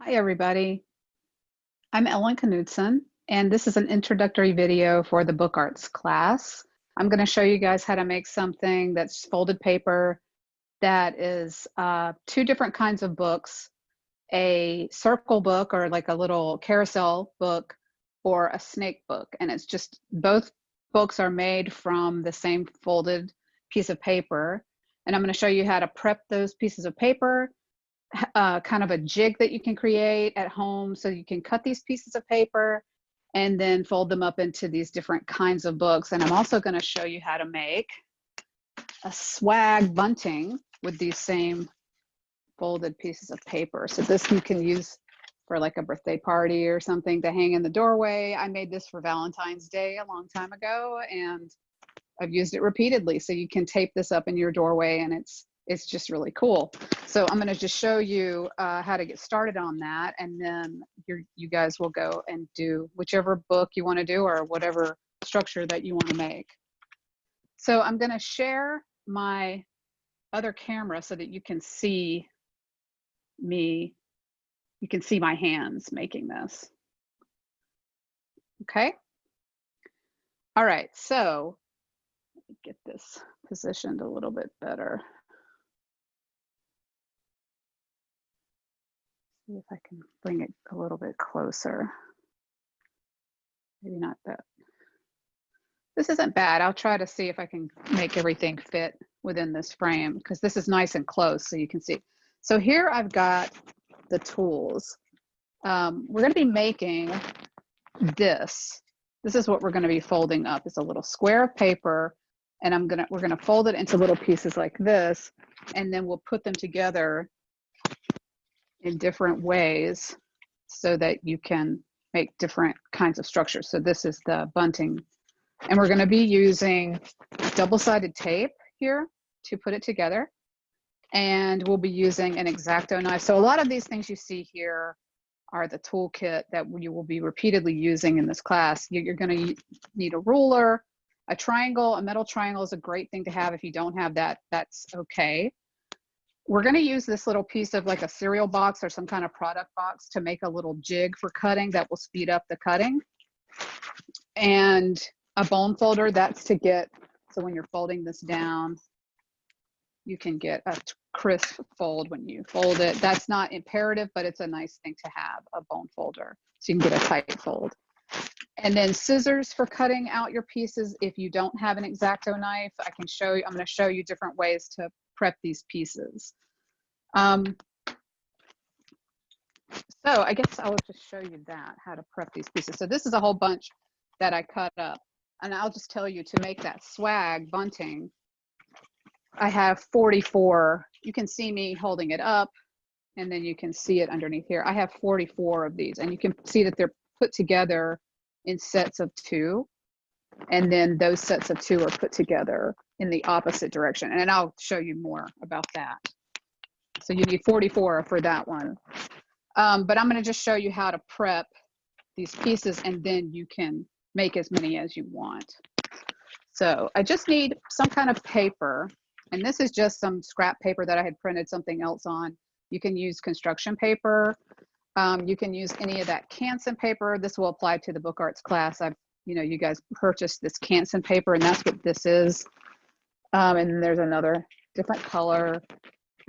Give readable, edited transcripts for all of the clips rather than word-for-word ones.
Hi, everybody. I'm Ellen Knudsen, and this is an introductory video for the book arts class. I'm going to show you guys how to make something that's folded paper that is two different kinds of books, a circle book or like a little carousel book or a snake book. And it's just both books are made from the same folded piece of paper. And I'm going to show you how to prep those pieces of paper, kind of a jig that you can create at home so you can cut these pieces of paper and then fold them up into these different kinds of books. And I'm also going to show you how to make a swag bunting with these same folded pieces of paper. So this you can use for like a birthday party or something to hang in the doorway. I made this for Valentine's Day a long time ago, and I've used it repeatedly. So you can tape this up in your doorway, and it's just really cool. So I'm going to just show you how to get started on that, and then you guys will go and do whichever book you want to do or whatever structure that you want to make. So I'm going to share my other camera so that you can see me. You can see my hands making this. Okay. All right. So let me get this positioned a little bit better. See if I can bring it a little bit closer. Maybe not that. This isn't bad. I'll try to see if I can make everything fit within this frame because this is nice and close so you can see. So here I've got the tools. We're going to be making this. This is what we're going to be folding up. It's a little square of paper, and we're going to fold it into little pieces like this, and then we'll put them together in different ways so that you can make different kinds of structures. So this is the bunting, and we're going to be using double-sided tape here to put it together, and we'll be using an X-Acto knife. So a lot of these things you see here are the toolkit that you will be repeatedly using in this class. You're going to need a ruler, a triangle. A metal triangle is a great thing to have. If you don't have that, that's okay. We're going to use this little piece of like a cereal box or some kind of product box to make a little jig for cutting that will speed up the cutting. And a bone folder, that's to get, so when you're folding this down, you can get a crisp fold when you fold it. That's not imperative, but it's a nice thing to have, a bone folder, so you can get a tight fold. And then scissors for cutting out your pieces. If you don't have an X-Acto knife, I can show you, I'm going to show you different ways to prep these pieces. So I guess I'll just show you that, how to prep these pieces. So this is a whole bunch that I cut up, and I'll just tell you to make that swag bunting, I have 44. You can see me holding it up, and then you can see it underneath here. I have 44 of these, and you can see that they're put together in sets of 2, and then those sets of 2 are put together in the opposite direction, and I'll show you more about that. So you need 44 for that one. But I'm going to just show you how to prep these pieces, and then you can make as many as you want. So I just need some kind of paper. And this is just some scrap paper that I had printed something else on. You can use construction paper. You can use any of that Canson paper. This will apply to the book arts class. You guys purchased this Canson paper, and that's what this is. And then there's another different color,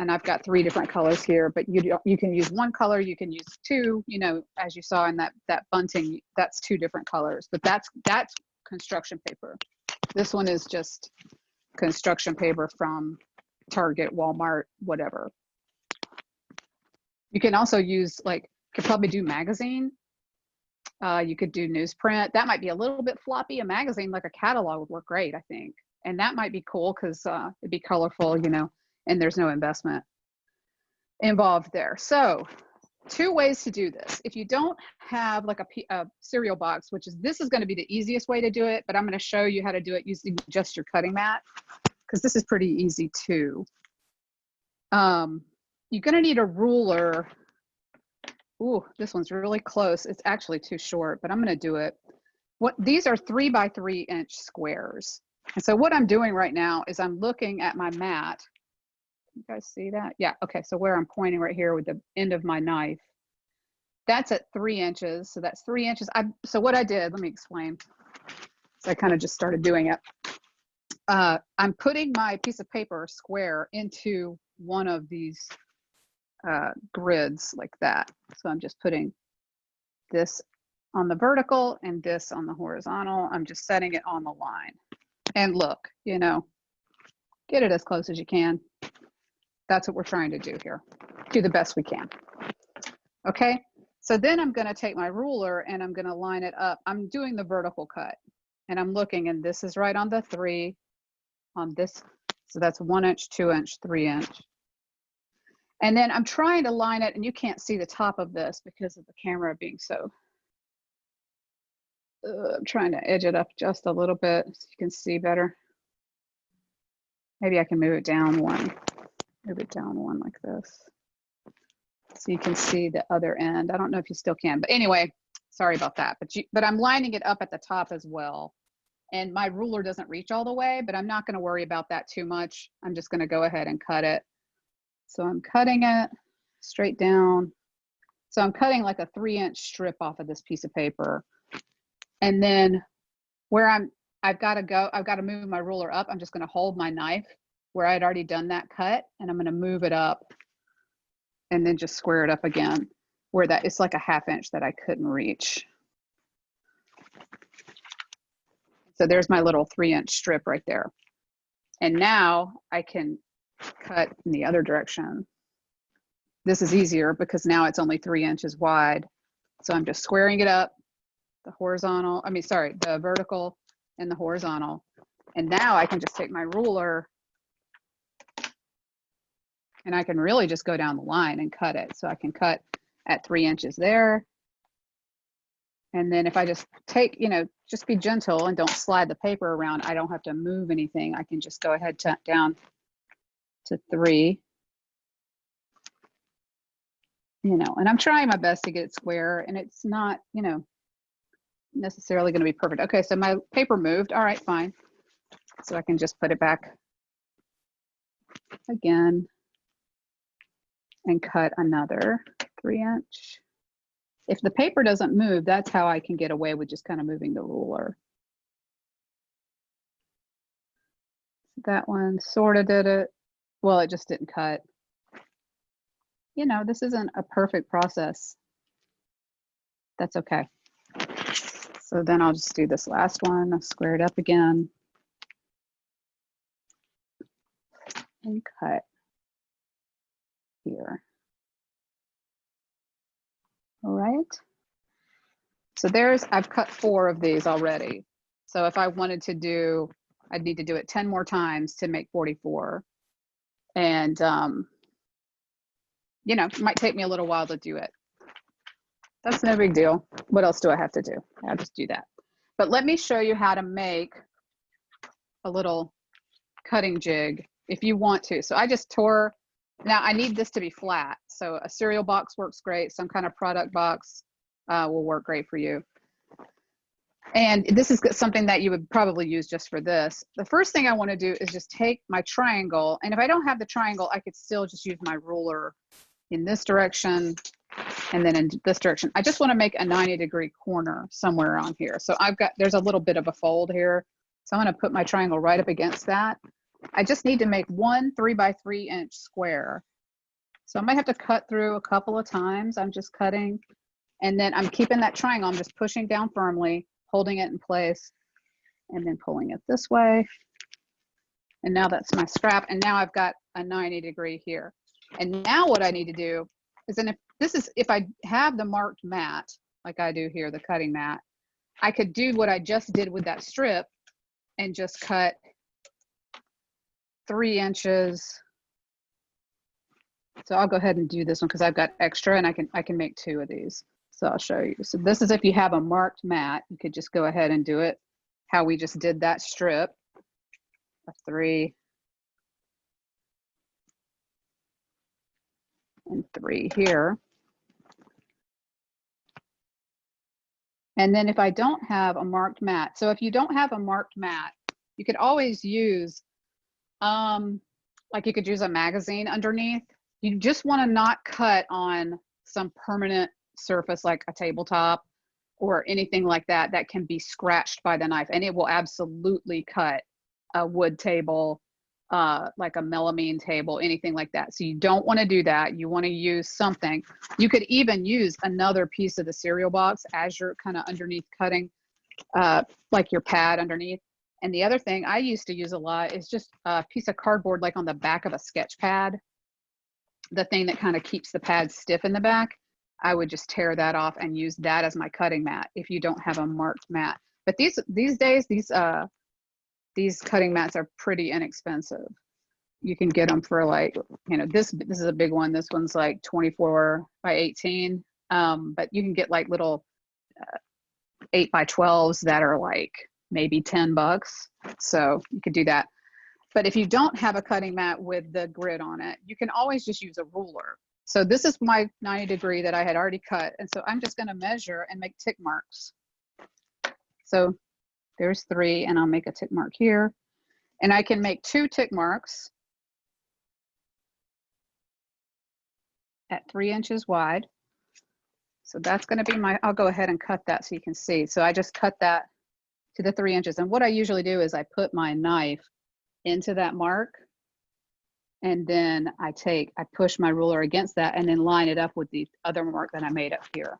and I've got 3 different colors here. But you can use 1 color, you can use 2. As you saw in that bunting, that's 2 different colors. But that's construction paper. This one is just construction paper from Target, Walmart, whatever. You can also use, you could probably do magazine. You could do newsprint. That might be a little bit floppy. A magazine, like a catalog, would work great, I think. And that might be cool because it'd be colorful, and there's no investment involved there. So 2 ways to do this. If you don't have like a cereal box, this is going to be the easiest way to do it, but I'm going to show you how to do it using just your cutting mat, because this is pretty easy too. You're going to need a ruler. Ooh, this one's really close. It's actually too short, but I'm going to do it. These are 3 by 3 inch squares. And so what I'm doing right now is I'm looking at my mat. You guys see that? Yeah. Okay. So where I'm pointing right here with the end of my knife, That's at 3 inches. So that's 3 inches. So what I did, let me explain. So I kind of just started doing it. I'm putting my piece of paper square into one of these grids like that. So I'm just putting this on the vertical and this on the horizontal. I'm just setting it on the line. And look, you know, get it as close as you can. That's what we're trying to do here. Do the best we can. Okay, so then I'm going to take my ruler and I'm going to line it up. I'm doing the vertical cut and I'm looking, and this is right on the 3 on this. So that's 1 inch, 2 inch, 3 inch. And then I'm trying to line it, and you can't see the top of this because of the camera being so. I'm trying to edge it up just a little bit so you can see better. Maybe I can move it down one. Move it down one like this. So you can see the other end. I don't know if you still can, but anyway, sorry about that. But I'm lining it up at the top as well. And my ruler doesn't reach all the way, but I'm not going to worry about that too much. I'm just going to go ahead and cut it. So I'm cutting it straight down. So I'm cutting like a 3 inch strip off of this piece of paper. And then where I've got to move my ruler up. I'm just going to hold my knife where I'd already done that cut, and I'm going to move it up and then just square it up again where that it's like a 1/2 inch that I couldn't reach. So there's my little 3 inch strip right there. And now I can cut in the other direction. This is easier because now it's only 3 inches wide. So I'm just squaring it up, the vertical and the horizontal. And now I can just take my ruler and I can really just go down the line and cut it. So I can cut at 3 inches there. And then if I just take, you know, just be gentle and don't slide the paper around, I don't have to move anything. I can just go ahead down to 3. You know, and I'm trying my best to get it square, and it's not, you know, necessarily going to be perfect. Okay, so my paper moved. All right, fine. So I can just put it back again and cut another 3 inch. If the paper doesn't move, that's how I can get away with just kind of moving the ruler. That one sort of did it. Well, it just didn't cut. You know, this isn't a perfect process. That's okay. So then I'll just do this last one. I'll square it up again and cut here. All right. So I've cut 4 of these already. So if I wanted to do, I'd need to do it 10 more times to make 44. And, you know, it might take me a little while to do it. That's no big deal. What else do I have to do? I'll just do that. But let me show you how to make a little cutting jig if you want to. So I just tore, now I need this to be flat. So a cereal box works great. Some kind of product box will work great for you. And this is something that you would probably use just for this. The first thing I want to do is just take my triangle. And if I don't have the triangle, I could still just use my ruler in this direction and then in this direction. I just want to make a 90-degree corner somewhere on here. So there's a little bit of a fold here. So I'm going to put my triangle right up against that. I just need to make one 3 by 3 inch square. So I might have to cut through a couple of times. I'm just cutting, and then I'm keeping that triangle. I'm just pushing down firmly, holding it in place, and then pulling it this way. And now that's my scrap. And now I've got a 90-degree here. And now what I need to do is, if I have the marked mat, like I do here, the cutting mat, I could do what I just did with that strip and just cut 3 inches. So I'll go ahead and do this one because I've got extra, and I can make 2 of these. So I'll show you. So this is if you have a marked mat, you could just go ahead and do it how we just did that strip, a 3 and 3 here. And then if I don't have a marked mat, so if you don't have a marked mat, you could always use, like you could use a magazine underneath. You just want to not cut on some permanent surface like a tabletop or anything like that that can be scratched by the knife, and it will absolutely cut a wood table, like a melamine table, anything like that. So you don't want to do that. You want to use something. You could even use another piece of the cereal box as you're kind of underneath cutting, like your pad underneath. And the other thing I used to use a lot is just a piece of cardboard, like on the back of a sketch pad, the thing that kind of keeps the pad stiff in the back. I would just tear that off and use that as my cutting mat if you don't have a marked mat. But these days, these cutting mats are pretty inexpensive. You can get them for like, you know, this is a big one. This one's like 24 by 18. But you can get like little 8 by 12s that are like maybe $10. So you could do that. But if you don't have a cutting mat with the grid on it, you can always just use a ruler. So this is my 90 degree that I had already cut. And so I'm just going to measure and make tick marks. So there's 3, and I'll make a tick mark here. And I can make 2 tick marks at 3 inches wide. So that's going to be my, I'll go ahead and cut that so you can see. So I just cut that to the 3 inches. And what I usually do is I put my knife into that mark, and then I push my ruler against that and then line it up with the other mark that I made up here.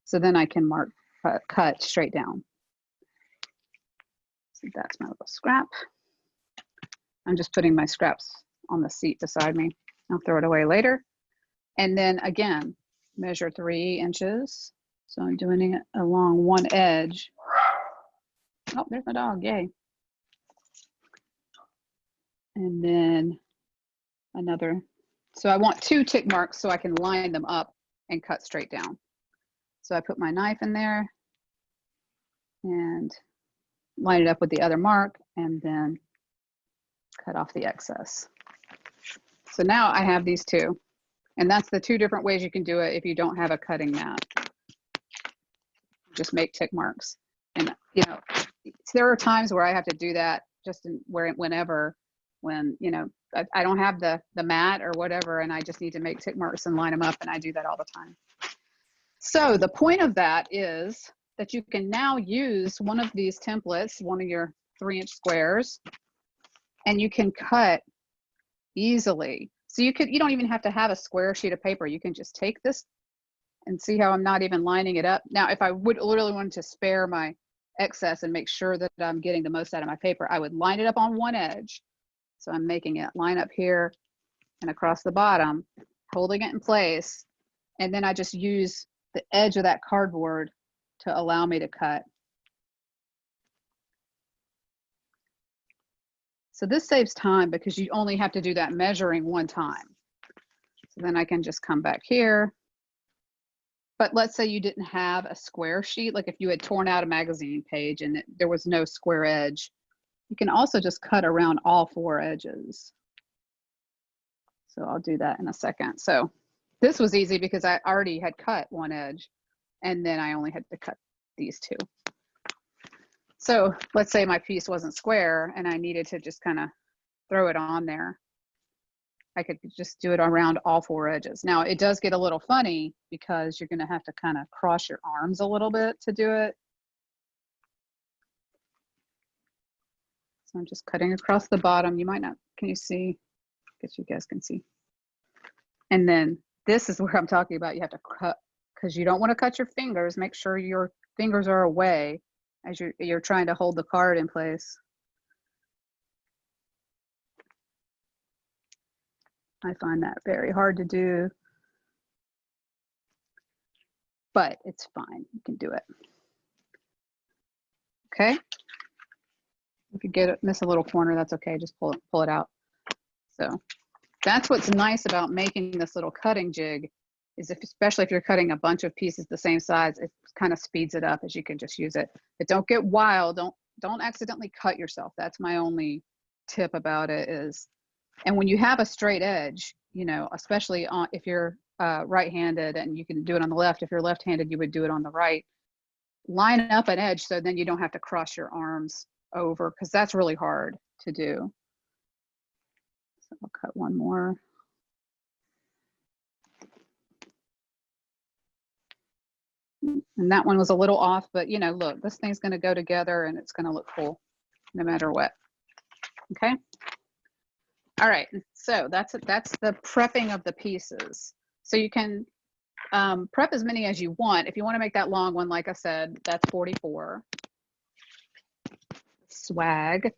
So then I can mark, cut straight down. So that's my little scrap. I'm just putting my scraps on the seat beside me. I'll throw it away later. And then again, measure 3 inches. So I'm doing it along one edge. Oh, there's my dog, yay. And then another. So I want 2 tick marks so I can line them up and cut straight down. So I put my knife in there and line it up with the other mark, and then cut off the excess. So now I have these 2, and that's the 2 different ways you can do it if you don't have a cutting mat. Just make tick marks. And you know, there are times where I have to do that just whenever, when you know I don't have the mat or whatever, and I just need to make tick marks and line them up, and I do that all the time. So the point of that is that you can now use one of these templates, one of your 3-inch squares, and you can cut easily. So you don't even have to have a square sheet of paper. You can just take this and see how I'm not even lining it up. Now, if I would literally want to spare my excess and make sure that I'm getting the most out of my paper, I would line it up on one edge. So I'm making it line up here and across the bottom, holding it in place. And then I just use the edge of that cardboard to allow me to cut. So this saves time because you only have to do that measuring one time. So then I can just come back here. But let's say you didn't have a square sheet, like if you had torn out a magazine page and there was no square edge, you can also just cut around all 4 edges. So I'll do that in a second. So this was easy because I already had cut one edge, and then I only had to cut these 2. So let's say my piece wasn't square and I needed to just kind of throw it on there. I could just do it around all 4 edges. Now it does get a little funny because you're going to have to kind of cross your arms a little bit to do it. So I'm just cutting across the bottom. You might not, can you see? I guess you guys can see. And then this is where I'm talking about. You have to cut, because you don't want to cut your fingers. Make sure your fingers are away as you're trying to hold the card in place. I find that very hard to do, but it's fine. You can do it. Okay. You could miss a little corner. That's okay. Just pull it out. So that's what's nice about making this little cutting jig, is especially if you're cutting a bunch of pieces the same size, it kind of speeds it up as you can just use it. But don't get wild. Don't accidentally cut yourself. That's my only tip about it is, and when you have a straight edge, you know, especially if you're right-handed, and you can do it on the left. If you're left-handed, you would do it on the right. Line up an edge so then you don't have to cross your arms over, because that's really hard to do. So I'll cut one more. And that one was a little off, but you know, look, this thing's going to go together and it's going to look cool no matter what. Okay. All right. So that's the prepping of the pieces. So you can prep as many as you want. If you want to make that long one, like I said, that's 44. Swag.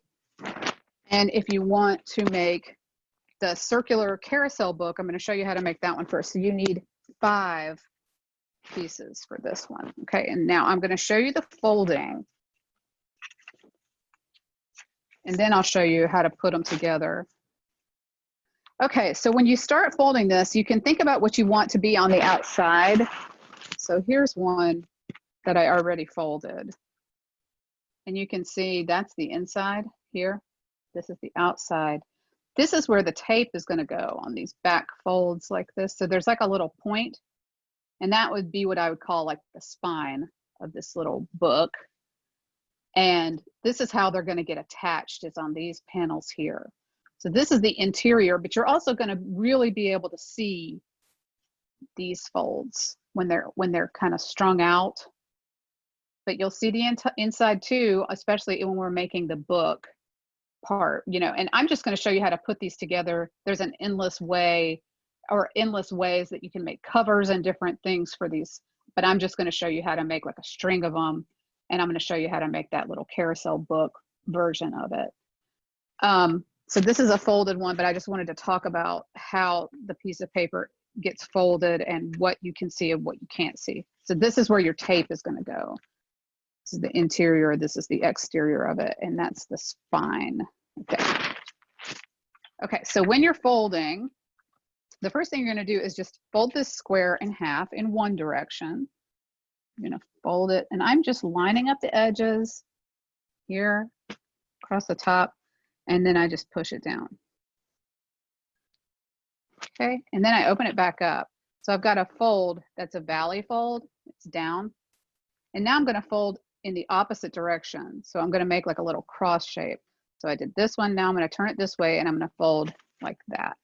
And if you want to make the circular carousel book, I'm going to show you how to make that one first. So you need 5 pieces for this one. Okay, and now I'm going to show you the folding. And then I'll show you how to put them together. Okay, so when you start folding this, you can think about what you want to be on the outside. So here's one that I already folded. And you can see that's the inside here. This is the outside. This is where the tape is going to go on these back folds like this. So there's like a little point, and that would be what I would call like the spine of this little book. And this is how they're going to get attached, is on these panels here. So this is the interior, but you're also going to really be able to see these folds when they're kind of strung out. But you'll see the inside too, especially when we're making the book part, you know. And I'm just going to show you how to put these together. There's an endless way, or endless ways that you can make covers and different things for these, but I'm just going to show you how to make like a string of them, and I'm going to show you how to make that little carousel book version of it. So this is a folded one, but I just wanted to talk about how the piece of paper gets folded and what you can see and what you can't see. So this is where your tape is going to go. This is the interior, this is the exterior of it, and that's the spine. Okay. Okay, so when you're folding, the first thing you're going to do is just fold this square in half in one direction. You're going to fold it, and I'm just lining up the edges here across the top, and then I just push it down. Okay, and then I open it back up. So I've got a fold that's a valley fold, it's down. And now I'm going to fold in the opposite direction. So I'm going to make like a little cross shape. So I did this one, now I'm going to turn it this way, and I'm going to fold like that.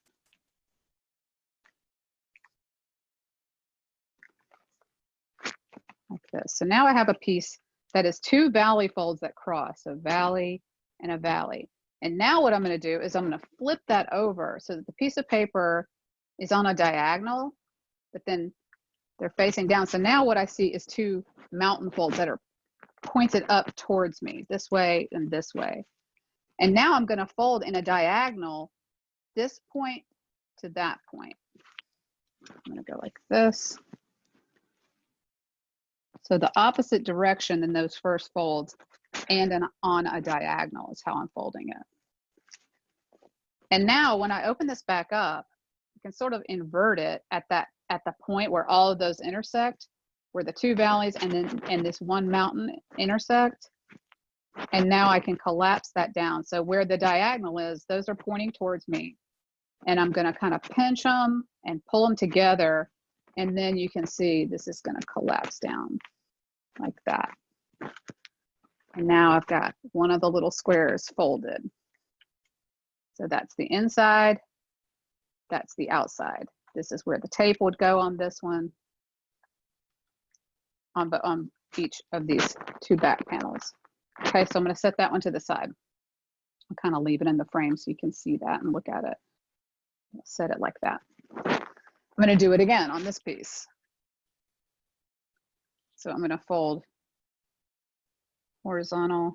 Like this. So now I have a piece that is 2 valley folds that cross, a valley and a valley. And now what I'm going to do is I'm going to flip that over so that the piece of paper is on a diagonal, but then they're facing down. So now what I see is 2 mountain folds that are pointed up towards me, this way and this way. And now I'm going to fold in a diagonal, this point to that point. I'm going to go like this. So the opposite direction in those first folds, and on a diagonal is how I'm folding it. And now when I open this back up, you can sort of invert it at the point where all of those intersect, where the 2 valleys and this one mountain intersect. And now I can collapse that down. So where the diagonal is, those are pointing towards me. And I'm going to kind of pinch them and pull them together. And then you can see this is going to collapse down like that. And now I've got one of the little squares folded. So that's the inside, that's the outside. This is where the tape would go on this one, on each of these 2 back panels. Okay, so I'm going to set that one to the side. I'll kind of leave it in the frame so you can see that and look at it. I'll set it like that. I'm going to do it again on this piece. So I'm going to fold horizontal,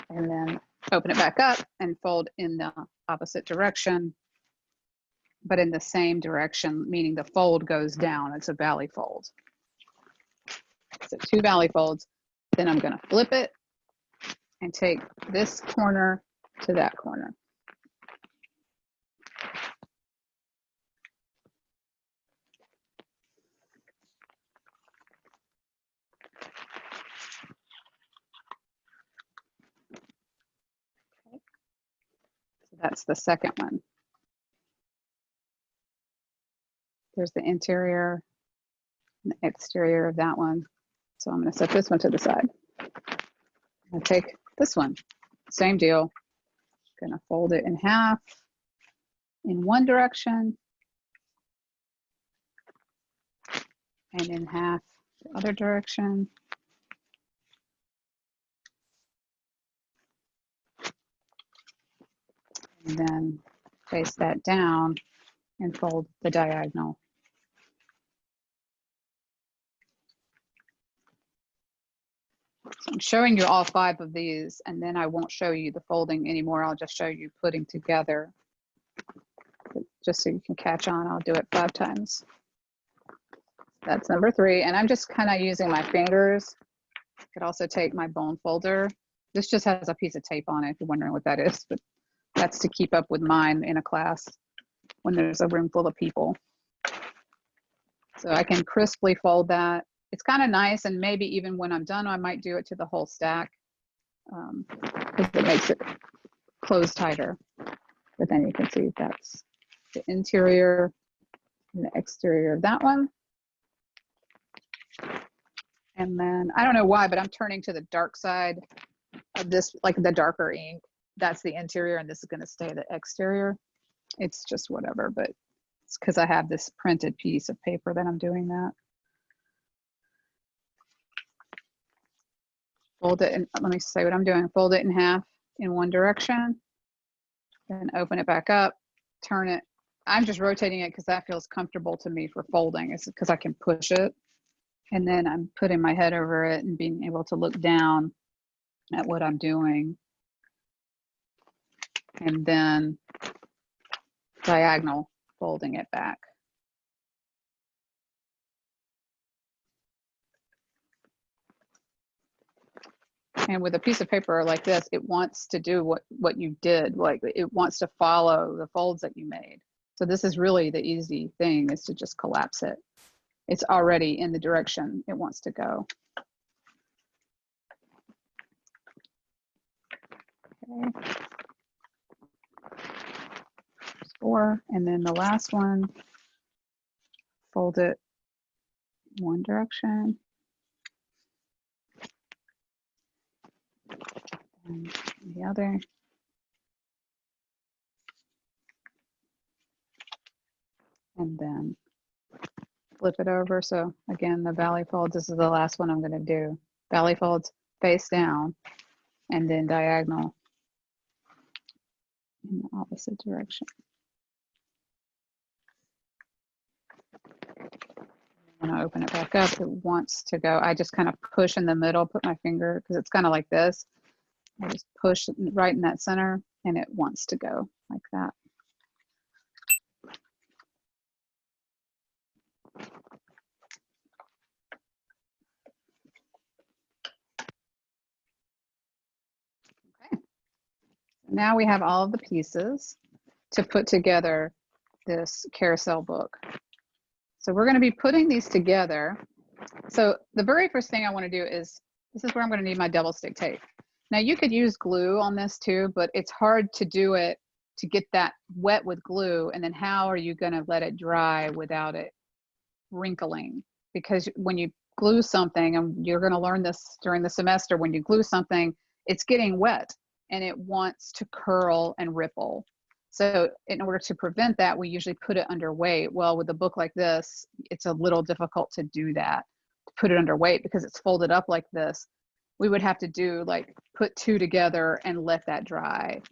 and then open it back up and fold in the opposite direction, but in the same direction, meaning the fold goes down. It's a valley fold. So 2 valley folds. Then I'm going to flip it and take this corner to that corner. So that's the second one. There's the interior and the exterior of that one. So I'm going to set this one to the side. I'll take this one, same deal. Going to fold it in half in one direction and in half the other direction. And then face that down and fold the diagonal. So I'm showing you all 5 of these, and then I won't show you the folding anymore. I'll just show you putting together. But just so you can catch on, I'll do it 5 times. That's number 3, and I'm just kind of using my fingers. I could also take my bone folder. This just has a piece of tape on it if you're wondering what that is, but that's to keep up with mine in a class when there's a room full of people. So I can crisply fold that. It's kind of nice, and maybe even when I'm done, I might do it to the whole stack because it makes it close tighter. But then you can see that's the interior and the exterior of that one. And then I don't know why, but I'm turning to the dark side of this, like the darker ink. That's the interior, and this is going to stay the exterior. It's just whatever, but it's because I have this printed piece of paper that I'm doing that. Fold it, and let me say what I'm doing. Fold it in half in one direction, then open it back up, turn it. I'm just rotating it because that feels comfortable to me for folding. It's because I can push it. And then I'm putting my head over it and being able to look down at what I'm doing. And then diagonal, folding it back. And with a piece of paper like this, it wants to do what you did. Like it wants to follow the folds that you made. So this is really the easy thing, is to just collapse it. It's already in the direction it wants to go. Okay. 4, and then the last one, fold it one direction. And the other. And then flip it over. So again, the valley folds, this is the last one I'm going to do. Valley folds face down, and then diagonal in the opposite direction. When I open it back up, it wants to go. I just kind of push in the middle, put my finger, because it's kind of like this. I just push right in that center, and it wants to go like that. Okay. Now we have all of the pieces to put together this carousel book. So we're going to be putting these together. So the very first thing I want to do is, this is where I'm going to need my double stick tape. Now you could use glue on this too, but it's hard to do it, to get that wet with glue. And then how are you going to let it dry without it wrinkling? Because when you glue something, and you're going to learn this during the semester, when you glue something, it's getting wet and it wants to curl and ripple. So in order to prevent that, we usually put it under weight. Well, with a book like this, it's a little difficult to do that, to put it under weight, because it's folded up like this. We would have to do like put 2 together and let that dry,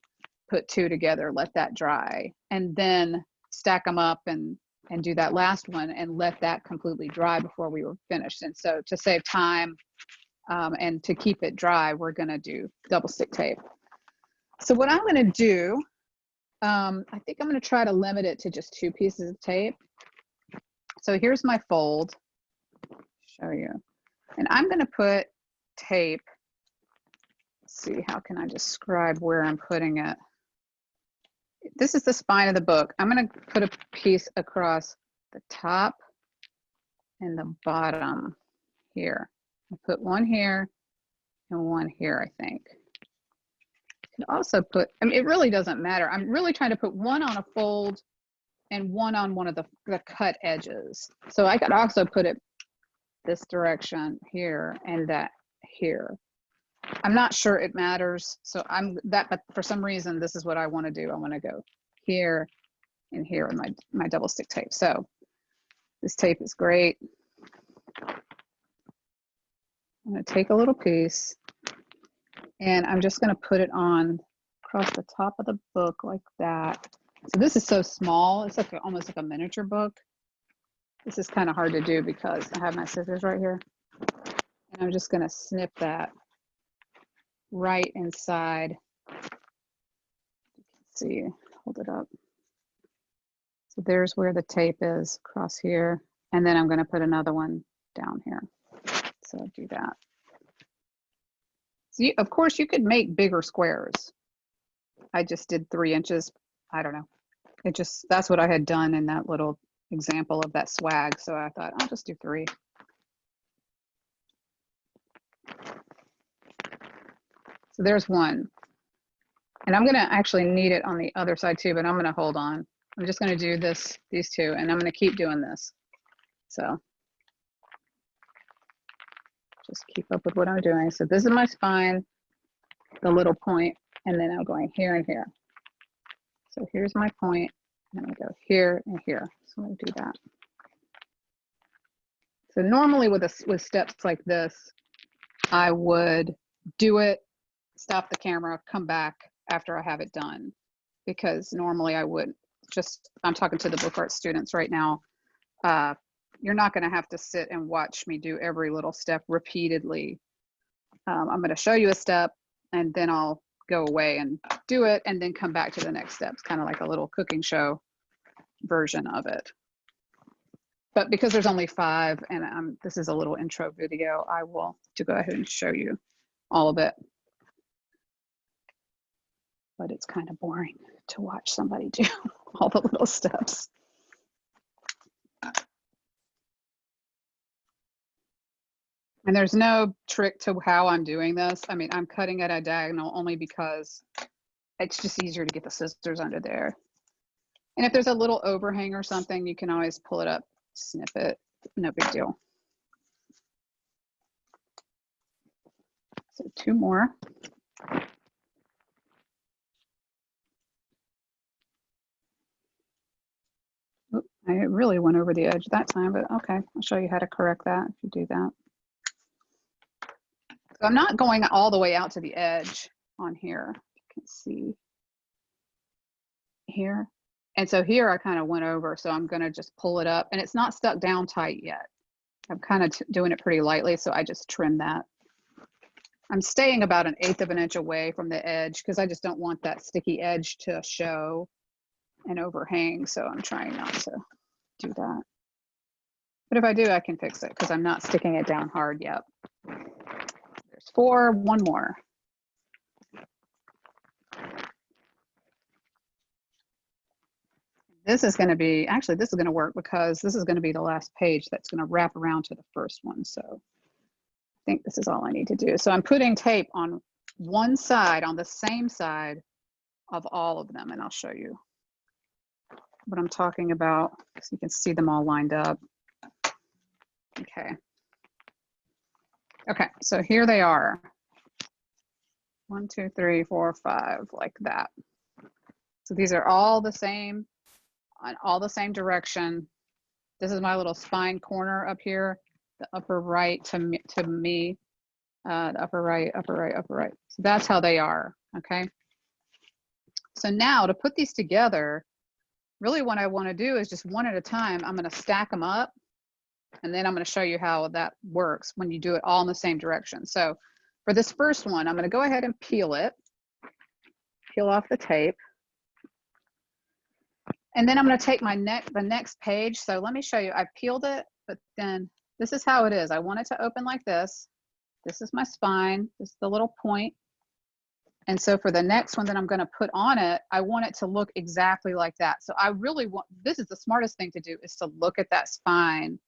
put 2 together, let that dry, and then stack them up and do that last one and let that completely dry before we were finished. And so to save time and to keep it dry, we're going to do double stick tape. So what I'm going to do, I think I'm going to try to limit it to just 2 pieces of tape. So here's my fold. Show you. And I'm going to put tape. Let's see, how can I describe where I'm putting it? This is the spine of the book. I'm going to put a piece across the top and the bottom here. I'll put one here and one here, I think. You can also put, I mean, it really doesn't matter. I'm really trying to put one on a fold and one on one of the cut edges. So I could also put it this direction here and that here. I'm not sure it matters. So but for some reason, this is what I want to do. I want to go here and here with my double stick tape. So this tape is great. I'm going to take a little piece and I'm just going to put it on across the top of the book like that. So this is so small. It's like almost like a miniature book. This is kind of hard to do because I have my scissors right here. And I'm just going to snip that right inside. You can see, hold it up. So there's where the tape is across here. And then I'm going to put another one down here. So I'll do that. So of course you could make bigger squares. I just did 3 inches. I don't know. That's what I had done in that little example of that swag. So I thought I'll just do 3. So there's one. And I'm gonna actually need it on the other side too, but I'm gonna hold on. I'm just gonna do these 2, and I'm gonna keep doing this. So just keep up with what I'm doing. So this is my spine, the little point, and then I'm going here and here. So here's my point, and I'm gonna go here and here. So I'm gonna do that. So normally with steps like this, I would do it, stop the camera, come back after I have it done, because normally I would I'm talking to the book art students right now. You're not going to have to sit and watch me do every little step repeatedly. I'm going to show you a step and then I'll go away and do it and then come back to the next step. It's kind of like a little cooking show version of it. But because there's only 5 and this is a little intro video, I will go ahead and show you all of it. But it's kind of boring to watch somebody do all the little steps. And there's no trick to how I'm doing this. I mean, I'm cutting at a diagonal only because it's just easier to get the scissors under there. And if there's a little overhang or something, you can always pull it up, snip it, no big deal. So 2 more. Oop, I really went over the edge that time, but okay, I'll show you how to correct that if you do that. So I'm not going all the way out to the edge on here. You can see here. And so here I kind of went over, so I'm going to just pull it up, and it's not stuck down tight yet. I'm kind of doing it pretty lightly, so I just trim that. I'm staying about 1/8 of an inch away from the edge because I just don't want that sticky edge to show and overhang, so I'm trying not to do that. But if I do, I can fix it because I'm not sticking it down hard yet. There's 4, 1 more. This is going to be, actually this is going to work because this is going to be the last page that's going to wrap around to the first one. So I think this is all I need to do. So I'm putting tape on one side, on the same side of all of them, and I'll show you what I'm talking about so you can see them all lined up. Okay. Okay, so here they are. 1, 2, 3, 4, 5, like that. So these are all the same, on all the same direction. This is my little spine corner up here, the upper right to me, the upper right, upper right, upper right. So that's how they are, okay? So now to put these together, really what I want to do is just one at a time. I'm going to stack them up, and then I'm going to show you how that works when you do it all in the same direction. So for this first one, I'm going to go ahead and peel it, peel off the tape. And then I'm going to take the next page. So let me show you. I peeled it, but then this is how it is. I want it to open like this. This is my spine. This is the little point. And so for the next one that I'm going to put on it, I want it to look exactly like that. So I really want, this is the smartest thing to do, is to look at that spine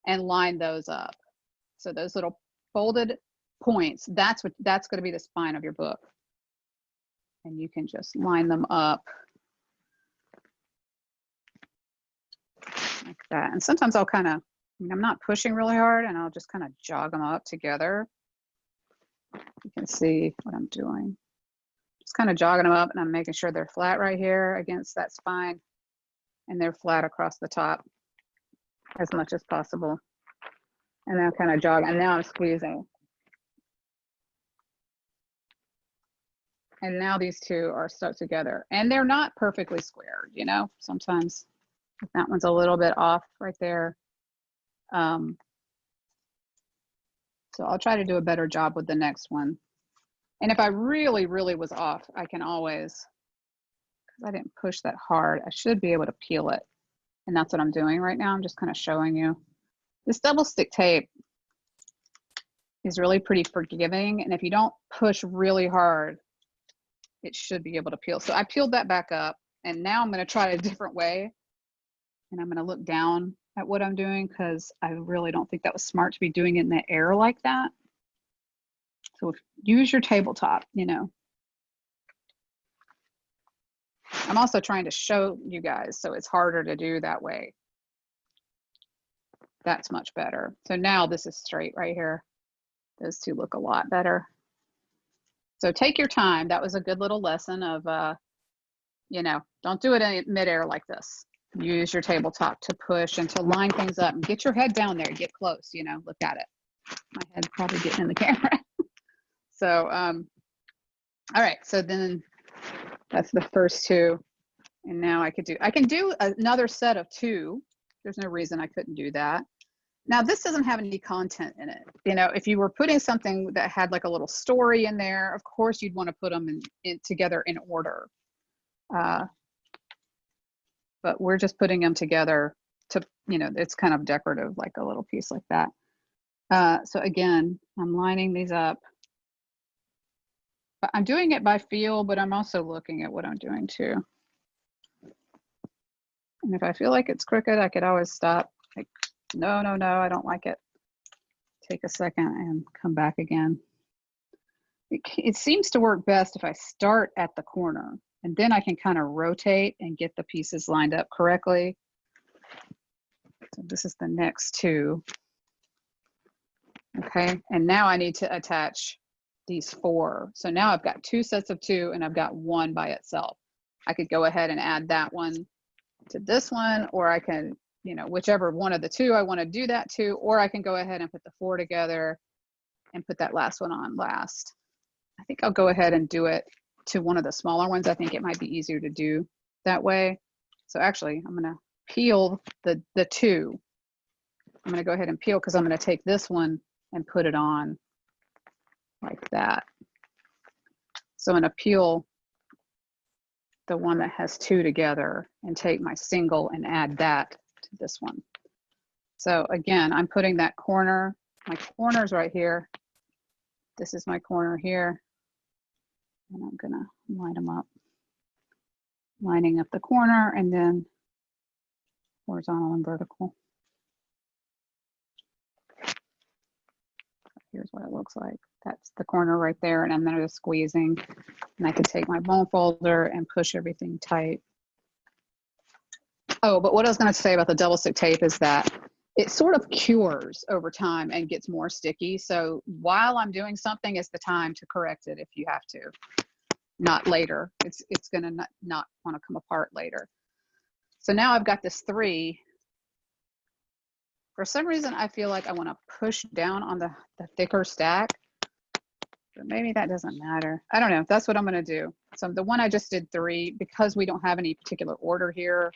and line those up. So those little folded points, that's going to be the spine of your book. And you can just line them up like that. And sometimes I'll kind of, I mean, I'm not pushing really hard, and I'll just kind of jog them up together. You can see what I'm doing. Just kind of jogging them up, and I'm making sure they're flat right here against that spine, and they're flat across the top as much as possible. And then kind of jog, and now I'm squeezing. And now these two are stuck together, and they're not perfectly squared, you know, sometimes that one's a little bit off right there. So I'll try to do a better job with the next one. And if I really, really was off, I can always, because I didn't push that hard, I should be able to peel it. And that's what I'm doing right now. I'm just kind of showing you. This double stick tape is really pretty forgiving. And if you don't push really hard, it should be able to peel. So I peeled that back up, and now I'm going to try a different way. And I'm going to look down at what I'm doing, because I really don't think that was smart to be doing it in the air like that. So use your tabletop, you know. I'm also trying to show you guys, so it's harder to do that way. That's much better. So now this is straight right here. Those two look a lot better. So take your time. That was a good little lesson of, you know, don't do it in midair like this. Use your tabletop to push and to line things up, and get your head down there, get close, you know, look at it. My head's probably getting in the camera. So, all right, so then that's the first two. And now I can do another set of two. There's no reason I couldn't do that. Now this doesn't have any content in it. You know, if you were putting something that had like a little story in there, of course you'd want to put them in together in order. But we're just putting them together to, you know, it's kind of decorative, like a little piece like that. So again, I'm lining these up. But I'm doing it by feel, but I'm also looking at what I'm doing too. And if I feel like it's crooked, I could always stop. Like, no, no, no, I don't like it. Take a second and come back again. It seems to work best if I start at the corner, and then I can kind of rotate and get the pieces lined up correctly. So this is the next two. Okay, and now I need to attach these four. So now I've got two sets of two, and I've got one by itself. I could go ahead and add that one to this one, or I can, you know, whichever one of the two I want to do that to, or I can go ahead and put the four together and put that last one on last. I think I'll go ahead and do it to one of the smaller ones. I think it might be easier to do that way. So actually, I'm going to peel the two. I'm going to go ahead and peel, because I'm going to take this one and put it on like that. So I'm going to peel the one that has two together and take my single and add that to this one. So again, I'm putting that corner, my corner's right here. This is my corner here. And I'm gonna line them up. Lining up the corner, and then horizontal and vertical. Here's what it looks like. That's the corner right there, and I'm then just squeezing, and I can take my bone folder and push everything tight. Oh, but what I was going to say about the double stick tape is that it sort of cures over time and gets more sticky. So while I'm doing something is the time to correct it if you have to, not later. It's going to not want to come apart later. So now I've got this three. For some reason, I feel like I want to push down on the thicker stack, but maybe that doesn't matter. I don't know. That's what I'm going to do. So the one I just did three, because we don't have any particular order here,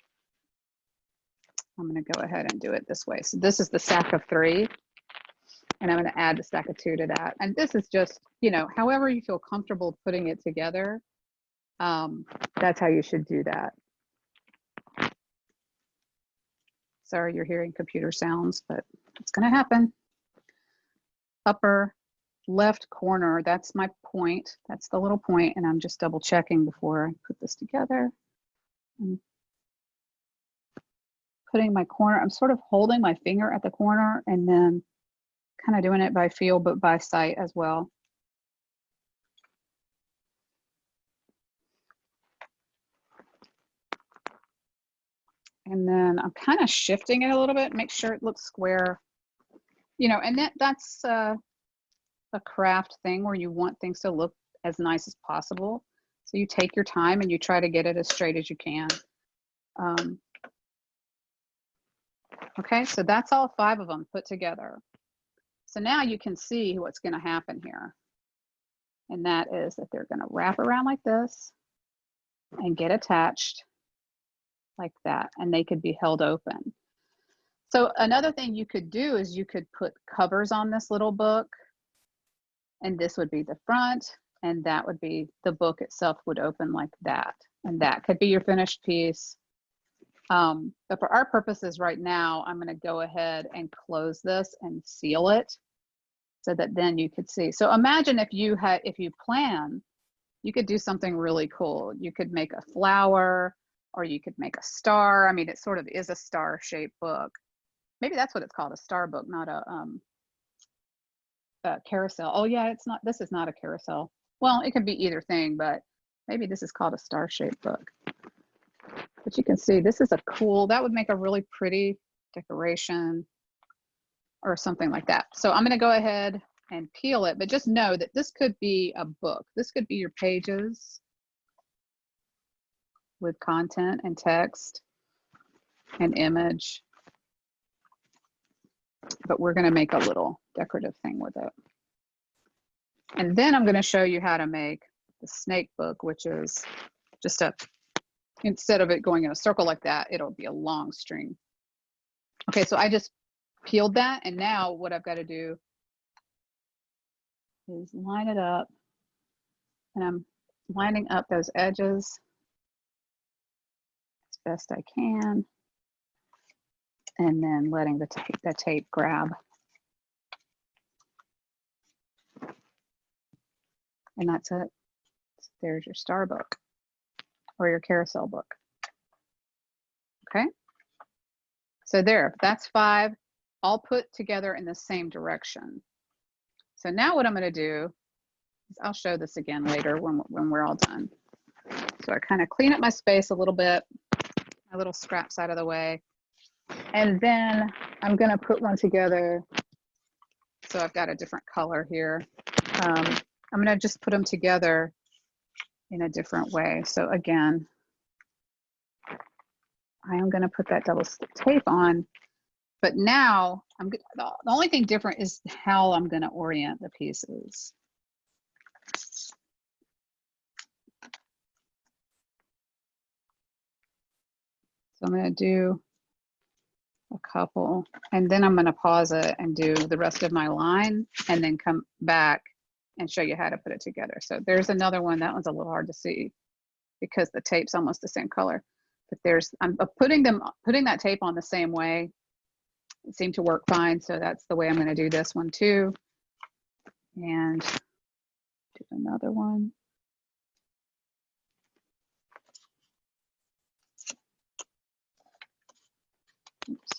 I'm going to go ahead and do it this way. So this is the stack of three, and I'm going to add the stack of two to that. And this is just, you know, however you feel comfortable putting it together, that's how you should do that. Sorry, you're hearing computer sounds, but it's going to happen. Upper left corner, that's my point. That's the little point, and I'm just double checking before I put this together. I'm putting my corner, I'm sort of holding my finger at the corner and then kind of doing it by feel, but by sight as well. And then I'm kind of shifting it a little bit, make sure it looks square, you know, and that's a craft thing where you want things to look as nice as possible. So you take your time and you try to get it as straight as you can. Okay, so that's all 5 of them put together. So now you can see what's going to happen here. And that is that they're going to wrap around like this and get attached like that. And they could be held open. So another thing you could do is you could put covers on this little book. And this would be the front. And that would be the book itself would open like that. And that could be your finished piece. But for our purposes right now, I'm going to go ahead and close this and seal it so that then you could see. So imagine if you plan, you could do something really cool. You could make a flower, or you could make a star. I mean, it sort of is a star-shaped book. Maybe that's what it's called, a star book, not a carousel. Oh yeah, it's not. This is not a carousel. Well, it could be either thing, but maybe this is called a star-shaped book. But you can see this is a cool, that would make a really pretty decoration or something like that. So I'm going to go ahead and peel it, but just know that this could be a book. This could be your pages with content and text and image. But we're going to make a little decorative thing with it. And then I'm going to show you how to make the snake book, which is just instead of it going in a circle like that, it'll be a long string. Okay, so I just peeled that, and now what I've got to do is line it up, and I'm lining up those edges as best I can, and then letting the tape grab. And that's it. There's your star book or your carousel book. Okay, so there, that's 5, all put together in the same direction. So now what I'm going to do is I'll show this again later when we're all done. So I kind of clean up my space a little bit, my little scraps out of the way, and then I'm going to put one together. So I've got a different color here. I'm going to just put them together in a different way. So again, I am going to put that double stick tape on, but now the only thing different is how I'm going to orient the pieces. So I'm going to do a couple, and then I'm going to pause it and do the rest of my line, and then come back and show you how to put it together. So there's another one. That one's a little hard to see because the tape's almost the same color. But I'm putting that tape on the same way. It seemed to work fine, so that's the way I'm going to do this one too. And do another one. Oops.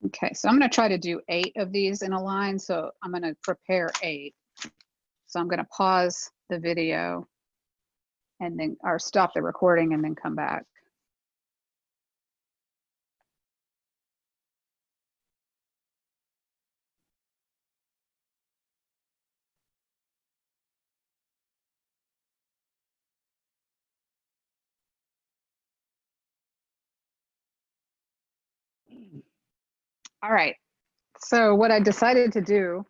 Okay, so I'm going to try to do 8 of these in a line. So I'm going to prepare 8. So I'm going to pause the video and then, or stop the recording and then come back. All right, so what I decided to do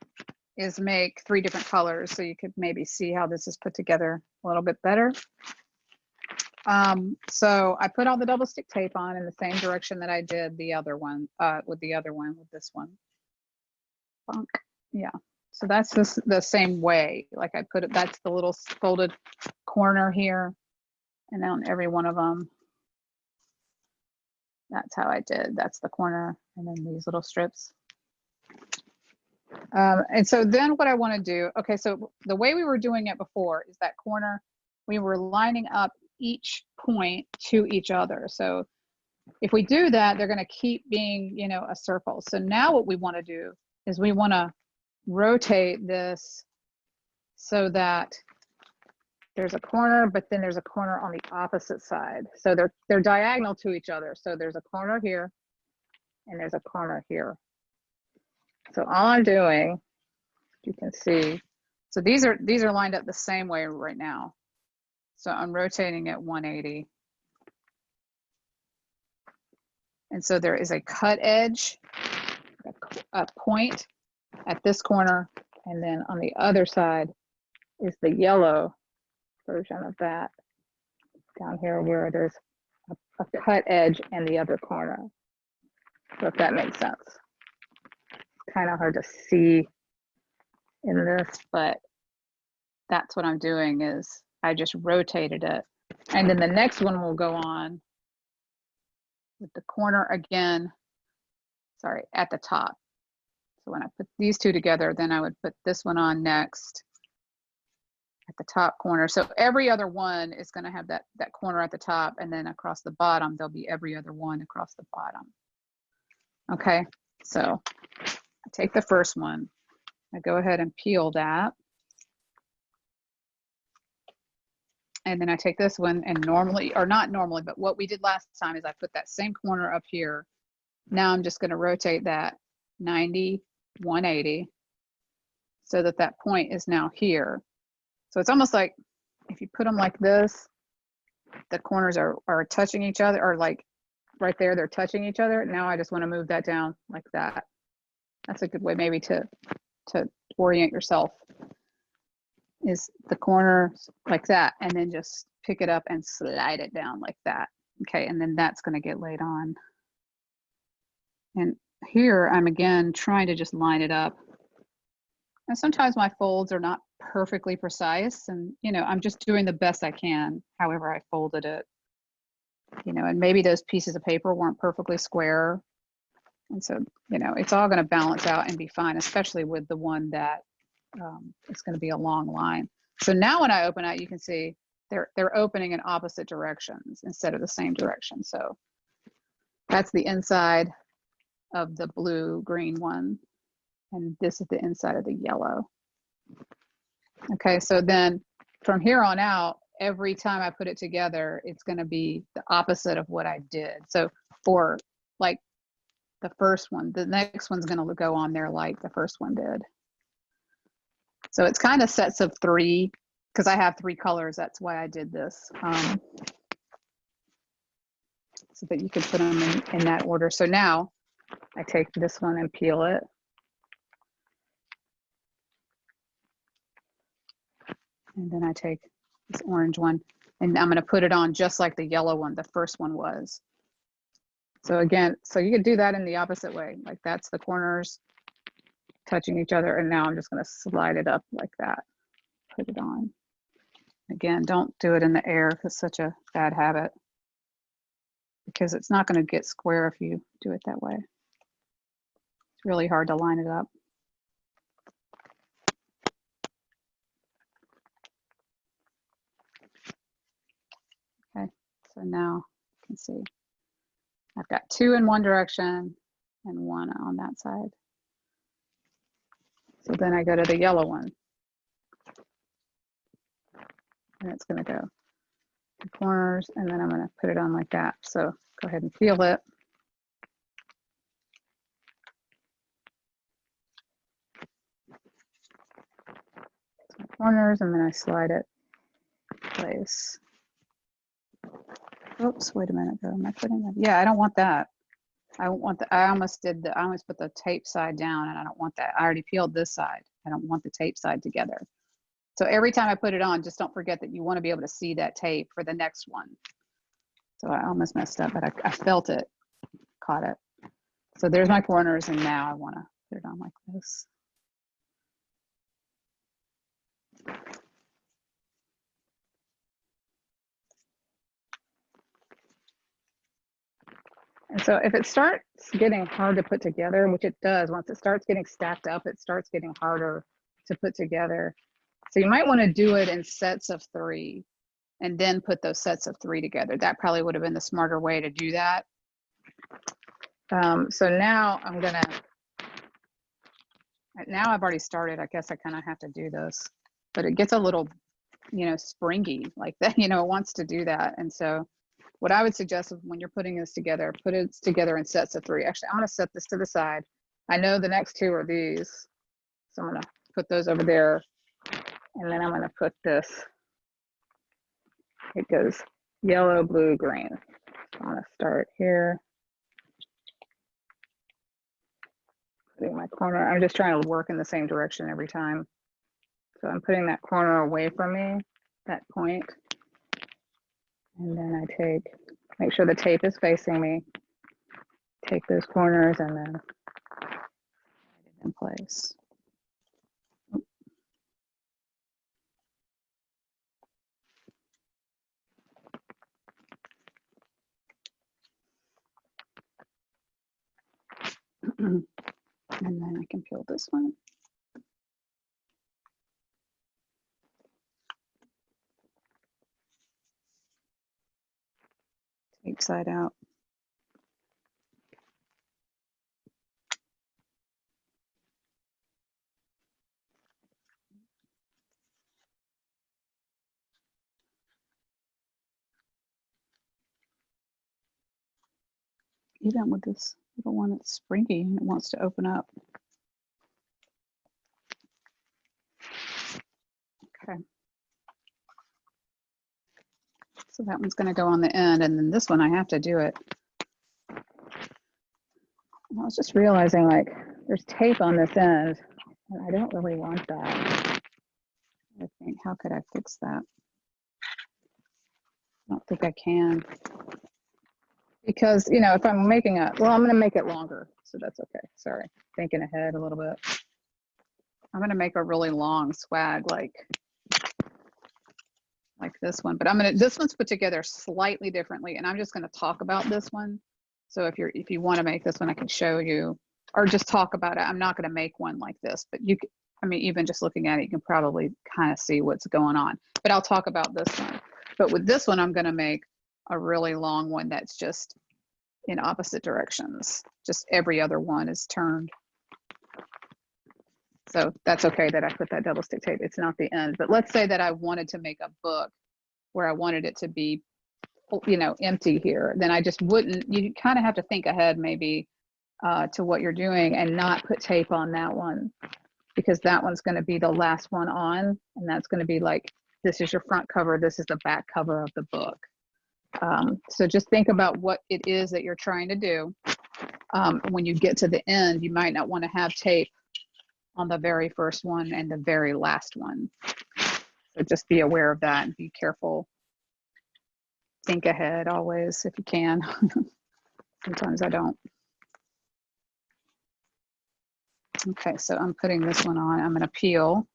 is make 3 different colors so you could maybe see how this is put together a little bit better. So I put all the double stick tape on in the same direction that I did the other one, with this one. Bonk. Yeah, so that's the same way, like I put it, that's the little folded corner here, and on every one of them, that's how I did. That's the corner, and then these little strips. And so then what I want to do, okay, so the way we were doing it before is that corner, we were lining up each point to each other. So if we do that, they're going to keep being, you know, a circle. So now what we want to do is we want to rotate this so that there's a corner, but then there's a corner on the opposite side. So they're diagonal to each other. So there's a corner here and there's a corner here. So all I'm doing, you can see, so these are lined up the same way right now. So I'm rotating at 180. And so there is a cut edge, a point at this corner, and then on the other side is the yellow version of that down here where there's a cut edge in the other corner. So if that makes sense. Kind of hard to see in this, but that's what I'm doing is I just rotated it. And then the next one will go on with the corner again, sorry, at the top. So when I put these two together, then I would put this one on next at the top corner. So every other one is going to have that corner at the top, and then across the bottom, there'll be every other one across the bottom. Okay, so I take the first one, I go ahead and peel that. And then I take this one and normally, or not normally, but what we did last time is I put that same corner up here. Now I'm just going to rotate that 90, 180 so that that point is now here. So it's almost like if you put them like this, the corners are touching each other, or like right there, they're touching each other. Now I just want to move that down like that. That's a good way maybe to orient yourself, is the corners like that, and then just pick it up and slide it down like that. Okay, and then that's going to get laid on. And here I'm again trying to just line it up. And sometimes my folds are not perfectly precise, and you know, I'm just doing the best I can however I folded it. You know, and maybe those pieces of paper weren't perfectly square. And so, you know, it's all going to balance out and be fine, especially with the one that it's going to be a long line. So now when I open it, you can see they're opening in opposite directions instead of the same direction. So that's the inside of the blue green one, and this is the inside of the yellow. Okay, so then from here on out, every time I put it together, it's going to be the opposite of what I did. So for like the first one, the next one's going to go on there like the first one did. So it's kind of sets of three, because I have three colors. That's why I did this, so that you could put them in that order. So now I take this one and peel it. And then I take this orange one, and I'm going to put it on just like the yellow one, the first one was. So again, so you could do that in the opposite way. Like that's the corners touching each other. And now I'm just going to slide it up like that, put it on. Again, don't do it in the air, because it's such a bad habit, because it's not going to get square if you do it that way. It's really hard to line it up. Okay, so now you can see I've got two in one direction and one on that side. So then I go to the yellow one, and it's going to go to corners, and then I'm going to put it on like that. So go ahead and peel it. Corners, and then I slide it in place. Oops, wait a minute though. Am I putting that? Yeah, I don't want that. I don't want the, I almost put the tape side down, and I don't want that. I already peeled this side. I don't want the tape side together. So every time I put it on, just don't forget that you want to be able to see that tape for the next one. So I almost messed up, but I felt it, caught it. So there's my corners, and now I want to put it on like this. And so if it starts getting hard to put together, which it does, once it starts getting stacked up, it starts getting harder to put together. So you might want to do it in sets of three, and then put those sets of three together. That probably would have been the smarter way to do that. So now I'm gonna, now I've already started. I guess I kind of have to do this, but it gets a little, you know, springy like that, you know, it wants to do that. And so what I would suggest is when you're putting this together, put it together in sets of three. Actually, I'm gonna set this to the side. I know the next two are these, so I'm gonna put those over there, and then I'm gonna put this, it goes yellow, blue, green. So I'm gonna start here, Putting my corner, I'm just trying to work in the same direction every time. So I'm putting that corner away from me, that point. And then I make sure the tape is facing me, take those corners and then put it in place. And then I can peel this one. Tape side out. Even with this little one, it's springy and it wants to open up. Okay. So that one's going to go on the end, and then this one I have to do it. And I was just realizing, like, there's tape on this end, and I don't really want that. I think, how could I fix that? I don't think I can. Because, you know, if I'm making I'm going to make it longer, so that's okay. Sorry, thinking ahead a little bit. I'm going to make a really long swag like this one, but this one's put together slightly differently, and I'm just going to talk about this one. So if you want to make this one, I can show you, or just talk about it. I'm not going to make one like this, but you can, I mean, even just looking at it, you can probably kind of see what's going on, but I'll talk about this one. But with this one, I'm going to make a really long one that's just in opposite directions. Just every other one is turned. So that's okay that I put that double stick tape. It's not the end, but let's say that I wanted to make a book where I wanted it to be, you know, empty here, then I just wouldn't, you kind of have to think ahead maybe to what you're doing and not put tape on that one, because that one's going to be the last one on, and that's going to be like, this is your front cover, this is the back cover of the book. So just think about what it is that you're trying to do. When you get to the end, you might not want to have tape on the very first one and the very last one. So just be aware of that and be careful. Think ahead always if you can. Sometimes I don't. Okay, so I'm putting this one on. I'm going to peel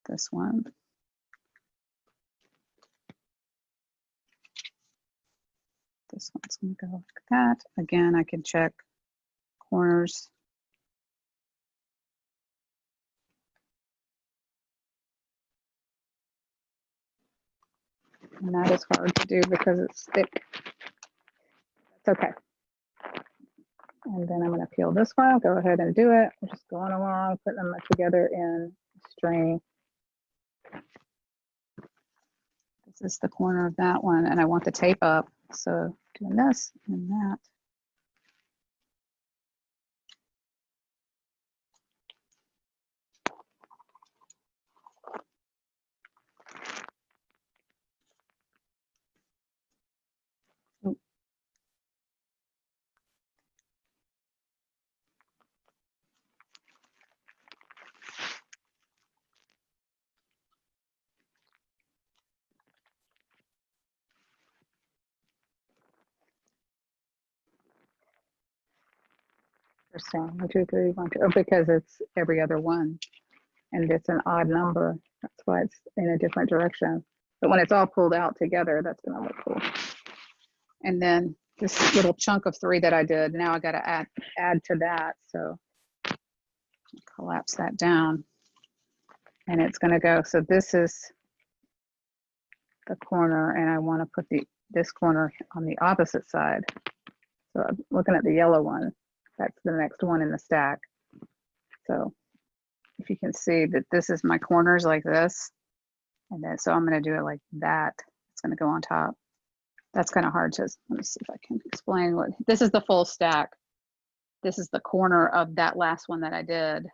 this one. This one's going to go like that. Again, I can check corners. And that is hard to do because it's thick. It's okay. And then I'm going to peel this one. Go ahead and do it. I'm just going along, putting them together in a string. This is the corner of that one, and I want the tape up. So doing this and that. Interesting. 1, 2, 3, 1, 2. Oh, because it's every other one, and it's an odd number. That's why it's in a different direction. But when it's all pulled out together, that's going to look cool. And then this little chunk of 3 that I did, now I got to add to that. So collapse that down, and it's going to go. So this is the corner, and I want to put this corner on the opposite side. So I'm looking at the yellow one. That's the next one in the stack. So if you can see that this is my corners like this, and then so I'm going to do it like that. It's going to go on top. That's kind of hard to, let me see if I can explain what, this is the full stack. This is the corner of that last one that I did.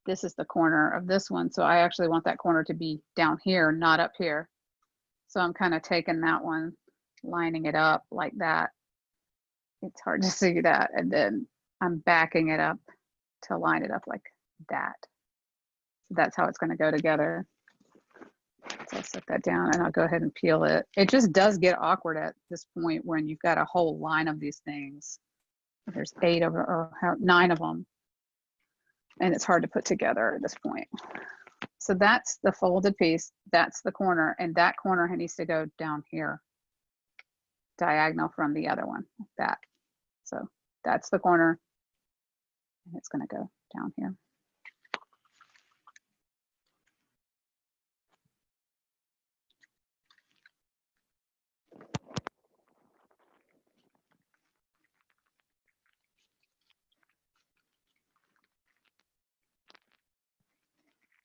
This is the corner of this one. So I actually want that corner to be down here, not up here. So I'm kind of taking that one, lining it up like that. It's hard to see that. And then I'm backing it up to line it up like that. So that's how it's going to go together. So I'll set that down and I'll go ahead and peel it. It just does get awkward at this point when you've got a whole line of these things. There's 8 of or 9 of them. And it's hard to put together at this point. So that's the folded piece. That's the corner. And that corner needs to go down here, diagonal from the other one, like that. So that's the corner. And it's going to go down here.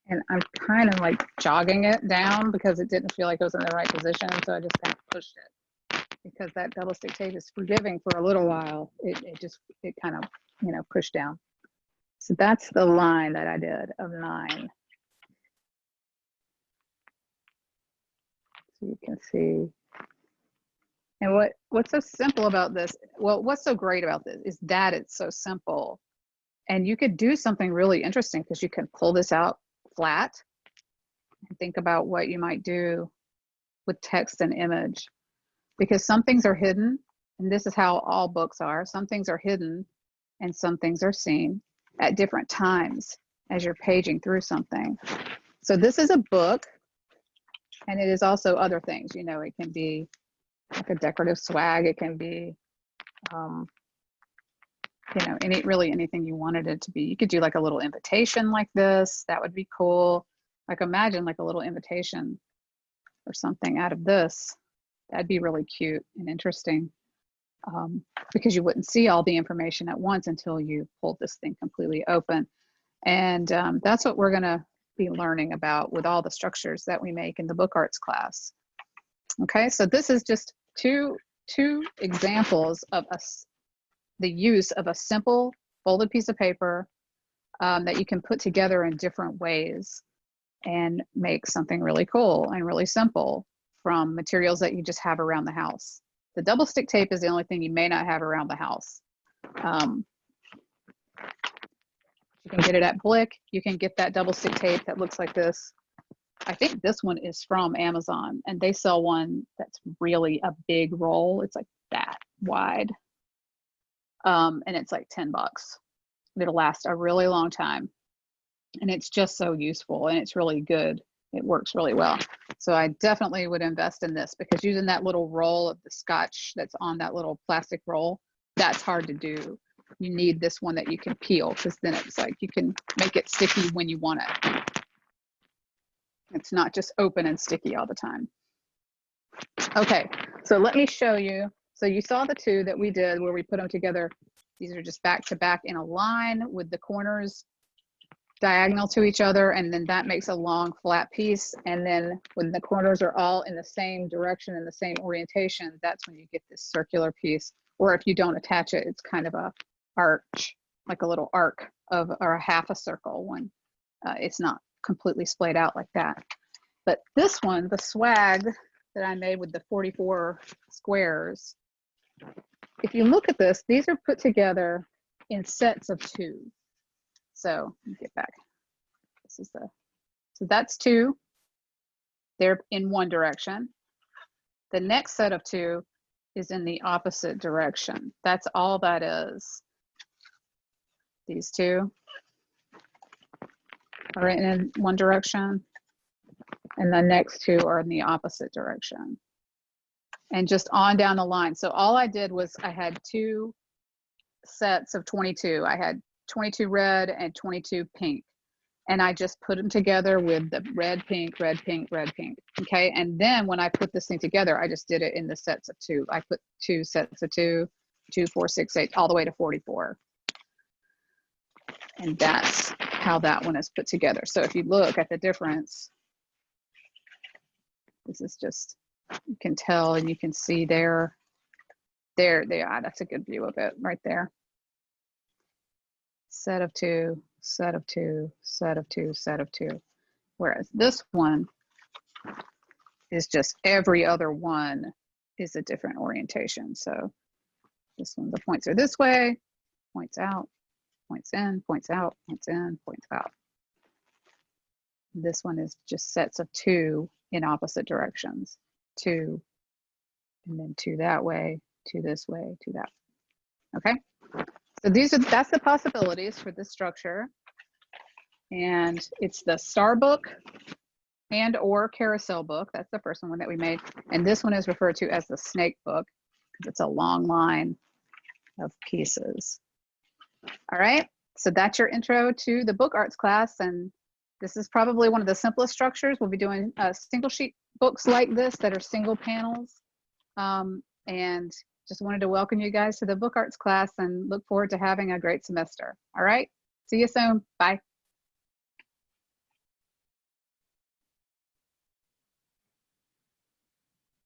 And I'm kind of like jogging it down because it didn't feel like it was in the right position. So I just kind of pushed it because that double stick tape is forgiving for a little while. It kind of, you know, pushed down. So that's the line that I did of 9. So you can see. And what's so simple about this? Well, what's so great about this is that it's so simple. And you could do something really interesting because you can pull this out flat and think about what you might do with text and image, because some things are hidden, and this is how all books are. Some things are hidden and some things are seen at different times as you're paging through something. So this is a book, and it is also other things. You know, it can be like a decorative swag. It can be, you know, really anything you wanted it to be. You could do like a little invitation like this. That would be cool. Like imagine like a little invitation or something out of this. That'd be really cute and interesting, because you wouldn't see all the information at once until you pulled this thing completely open. And that's what we're going to be learning about with all the structures that we make in the book arts class. Okay, so this is just two examples of the use of a simple folded piece of paper that you can put together in different ways and make something really cool and really simple from materials that you just have around the house. The double stick tape is the only thing you may not have around the house. You can get it at Blick. You can get that double stick tape that looks like this. I think this one is from Amazon, and they sell one that's really a big roll. It's like that wide. And it's like $10. It'll last a really long time. And it's just so useful, and it's really good. It works really well. So I definitely would invest in this, because using that little roll of the scotch that's on that little plastic roll, that's hard to do. You need this one that you can peel, because then it's like you can make it sticky when you want it. It's not just open and sticky all the time. Okay, so let me show you. So you saw the two that we did where we put them together. These are just back to back in a line with the corners diagonal to each other, and then that makes a long flat piece. And then when the corners are all in the same direction and the same orientation, that's when you get this circular piece. Or if you don't attach it, it's kind of a arch, like a little arc of, or a half a circle when it's not completely splayed out like that. But this one, the swag that I made with the 44 squares, if you look at this, these are put together in sets of 2. So let me get back. This is so that's 2. They're in one direction. The next set of 2 is in the opposite direction. That's all that is. These 2 are in one direction, and the next 2 are in the opposite direction. And just on down the line. So all I did was I had 2 sets of 22. I had 22 red and 22 pink. And I just put them together with the red, pink, red, pink, red, pink. Okay. And then when I put this thing together, I just did it in the sets of 2. I put 2 sets of 2, 2, 4, 6, 8, all the way to 44. And that's how that one is put together. So if you look at the difference, this is just, you can tell and you can see there they are. That's a good view of it right there. Set of 2, set of 2, set of 2, set of 2. Whereas this one is just every other one is a different orientation. So this one, the points are this way, points out, points in, points out, points in, points out. This one is just sets of 2 in opposite directions. 2, and then 2 that way, 2 this way, 2 that way. Okay, so that's the possibilities for this structure. And it's the star book and or carousel book. That's the first one that we made. And this one is referred to as the snake book because it's a long line of pieces. All right, so that's your intro to the book arts class. And this is probably one of the simplest structures. We'll be doing single sheet books like this that are single panels. And just wanted to welcome you guys to the book arts class and look forward to having a great semester. All right, see you soon. Bye.